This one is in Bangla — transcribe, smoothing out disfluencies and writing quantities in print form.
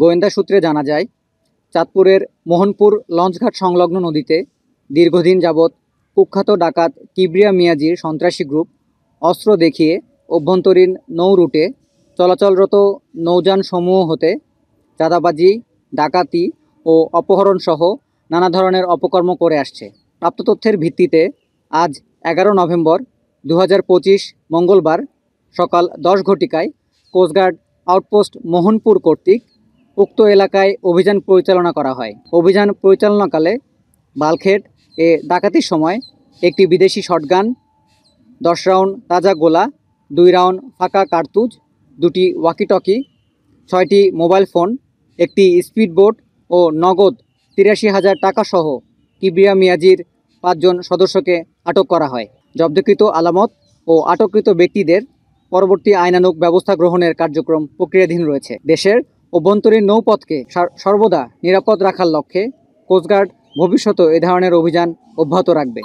গোয়েন্দা সূত্রে জানা যায়, চাঁদপুরের মোহনপুর লঞ্চঘাট সংলগ্ন নদীতে দীর্ঘদিন যাবৎ কুখ্যাত ডাকাত কিবরিয়া মিয়াজির সন্ত্রাসী গ্রুপ অস্ত্র দেখিয়ে অভ্যন্তরীণ নৌ রুটে চলাচলরত নৌযান সমূহ হতে চাঁদাবাজি, ডাকাতি ও অপহরণসহ নানা ধরনের অপকর্ম করে আসছে। প্রাপ্ত তথ্যের ভিত্তিতে আজ 11 নভেম্বর 2025 মঙ্গলবার সকাল 10 ঘটিকায় কোস্টগার্ড আউটপোস্ট মোহনপুর কর্তৃক উক্ত এলাকায় অভিযান পরিচালনা করা হয়। অভিযান পরিচালনাকালে বাল্কহেড এ ডাকাতির সময় একটি বিদেশি শটগান, 10 রাউন্ড তাজা গোলা, 2 রাউন্ড ফাঁকা কার্তুজ, 2টি ওয়াকিটকি, 6টি মোবাইল ফোন, একটি স্পিডবোট ও নগদ 83,000 টাকা সহ কিবরিয়া মিয়াজির 5 জন সদস্যকে আটক করা হয়। জব্দকৃত আলামত ও আটককৃত ব্যক্তিদের পরবর্তী আইনানুগ ব্যবস্থা গ্রহণের কার্যক্রম প্রক্রিয়াধীন রয়েছে। দেশের অভ্যন্তরীণ নৌপথকে সর্বদা নিরাপদ রাখার লক্ষ্যে কোস্টগার্ড ভবিষ্যতেও এ ধরনের অভিযান অব্যাহত রাখবে।